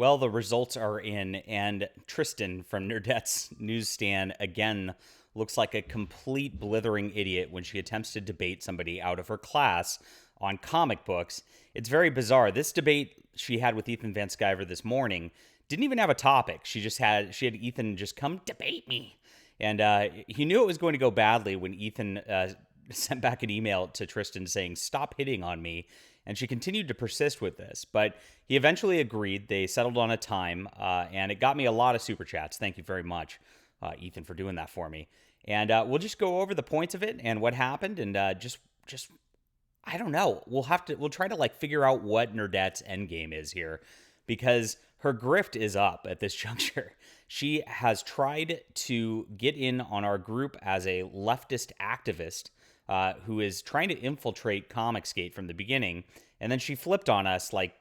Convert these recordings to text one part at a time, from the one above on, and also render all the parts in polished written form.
Well, the results are in, and Tristan from Nerdette's newsstand again looks like a complete blithering idiot when she attempts to debate somebody out of her class on comic books. It's very bizarre. This debate she had with Ethan Van Sciver this morning didn't even have a topic. She had Ethan just come debate me, and he knew it was going to go badly when Ethan sent back an email to Tristan saying, "Stop hitting on me." And she continued to persist with this, but he eventually agreed. They settled on a time, and it got me a lot of super chats. Thank you very much, Ethan, for doing that for me. And we'll just go over the points of it and what happened, and just I don't know. We'll try to like figure out what Nerdette's endgame is here, because her grift is up at this juncture. She has tried to get in on our group as a leftist activist who is trying to infiltrate Comicsgate from the beginning, and then she flipped on us like,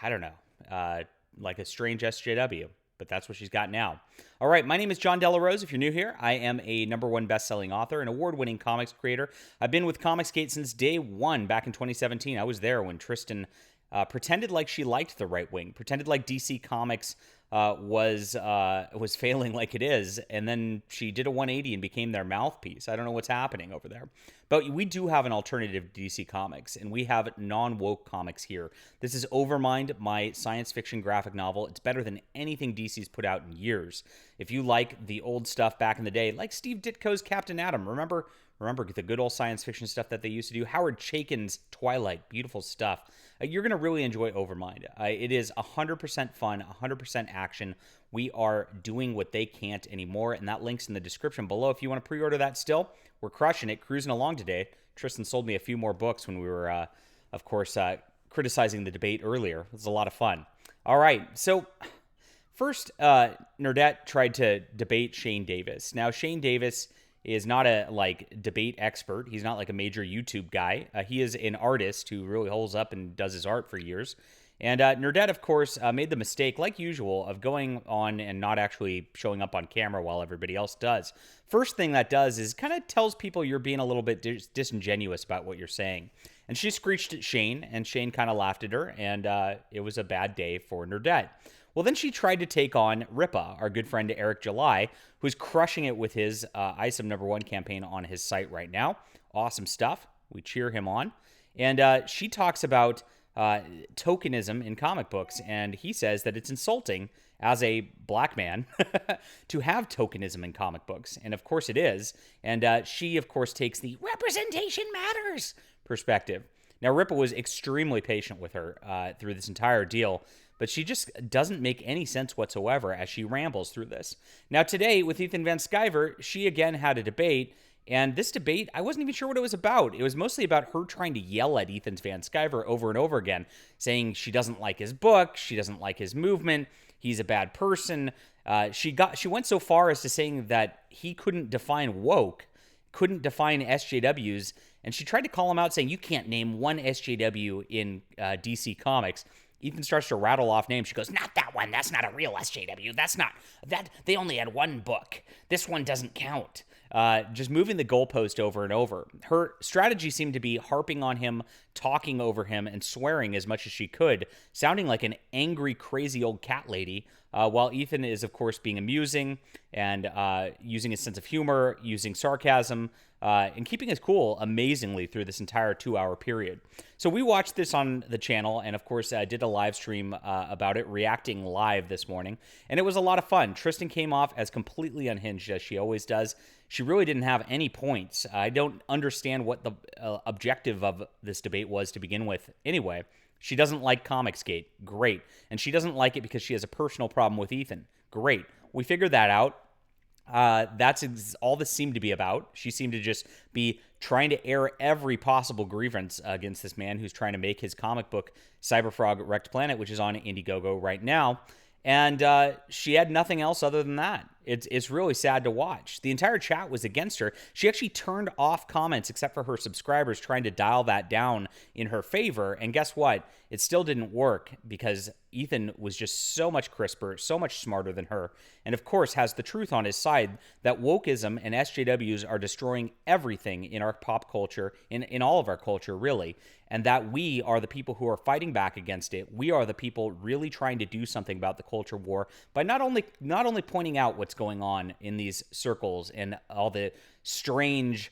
I don't know, like a strange SJW, but that's what she's got now. All right, my name is John Delarose. If you're new here, I am a #1 best-selling author and award-winning comics creator. I've been with Comicsgate since day one back in 2017. I was there when Tristan pretended like she liked the right wing, pretended like DC Comics was failing like it is, and then she did a 180 and became their mouthpiece. I don't know what's happening over there. But we do have an alternative to DC Comics, and we have non-woke comics here. This is Overmind, my science fiction graphic novel. It's better than anything DC's put out in years. If you like the old stuff back in the day, like Steve Ditko's Captain Atom, remember the good old science fiction stuff that they used to do? Howard Chaykin's Twilight, beautiful stuff. You're going to really enjoy Overmind. It is 100% fun, 100% action. We are doing what they can't anymore, and that link's in the description below if you want to pre-order that still. We're crushing it, cruising along today. Tristan sold me a few more books when we were, of course, criticizing the debate earlier. It was a lot of fun. All right, so first, Nerdette tried to debate Shane Davis. Now, Shane Davis is not a debate expert. He's not like a major YouTube guy. He is an artist who really holds up and does his art for years. And Nerdette, of course, made the mistake, like usual, of going on and not actually showing up on camera while everybody else does. First thing that does is kind of tells people you're being a little bit disingenuous about what you're saying. And she screeched at Shane, and Shane kind of laughed at her, and it was a bad day for Nerdette. Well, then she tried to take on Ripa, our good friend Eric July, who's crushing it with his ISOM #1 campaign on his site right now. Awesome stuff. We cheer him on. And she talks about tokenism in comic books, and he says that it's insulting as a black man to have tokenism in comic books. And of course it is. And she, of course, takes the representation matters perspective. Now, Ripa was extremely patient with her through this entire deal, but she just doesn't make any sense whatsoever as she rambles through this. Now, today, with Ethan Van Sciver, she again had a debate, and this debate, I wasn't even sure what it was about. It was mostly about her trying to yell at Ethan Van Sciver over and over again, saying she doesn't like his book, she doesn't like his movement, he's a bad person. She went so far as to saying that he couldn't define woke, couldn't define SJWs, and she tried to call him out saying, you can't name one SJW in DC Comics. Ethan starts to rattle off names. She goes, not that one. That's not a real SJW. That's not that. They only had one book. This one doesn't count. Just moving the goalpost over and over. Her strategy seemed to be harping on him, talking over him, and swearing as much as she could, sounding like an angry, crazy old cat lady, while Ethan is, of course, being amusing and using his sense of humor, using sarcasm, and keeping his cool amazingly through this entire 2-hour period. So we watched this on the channel and, of course, did a live stream about it, reacting live this morning. And it was a lot of fun. Tristan came off as completely unhinged, as she always does. She really didn't have any points. I don't understand what the objective of this debate was to begin with anyway. She doesn't like Comicsgate. Great. And she doesn't like it because she has a personal problem with Ethan. Great. We figured that out. That's all this seemed to be about. She seemed to just be trying to air every possible grievance against this man who's trying to make his comic book Cyberfrog Wrecked Planet, which is on Indiegogo right now. And she had nothing else other than that. It's really sad to watch. The entire chat was against her. She actually turned off comments except for her subscribers, trying to dial that down in her favor. And guess what? It still didn't work because Ethan was just so much crisper, so much smarter than her. And of course has the truth on his side that wokeism and SJWs are destroying everything in our pop culture, in all of our culture, really. And that we are the people who are fighting back against it. We are the people really trying to do something about the culture war by not only pointing out what's going on in these circles and all the strange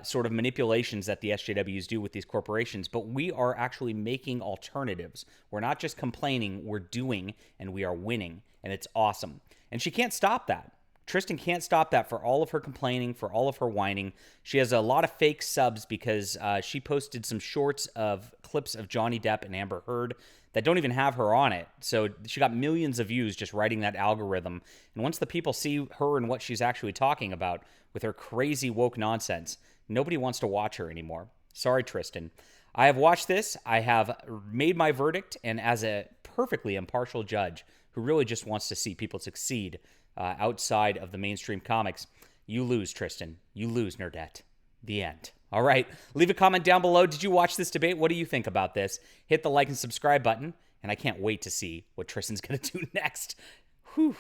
sort of manipulations that the SJWs do with these corporations, but we are actually making alternatives. We're not just complaining, we're doing, and we are winning, and it's awesome. And she can't stop that. Tristan can't stop that for all of her complaining, for all of her whining. She has a lot of fake subs because she posted some shorts of clips of Johnny Depp and Amber Heard that don't even have her on it. So she got millions of views just writing that algorithm. And once the people see her and what she's actually talking about with her crazy woke nonsense, nobody wants to watch her anymore. Sorry, Tristan. I have watched this. I have made my verdict. And as a perfectly impartial judge who really just wants to see people succeed outside of the mainstream comics, you lose, Tristan. You lose, Nerdette. The end. All right. Leave a comment down below. Did you watch this debate? What do you think about this? Hit the like and subscribe button. And I can't wait to see what Tristan's going to do next. Whew.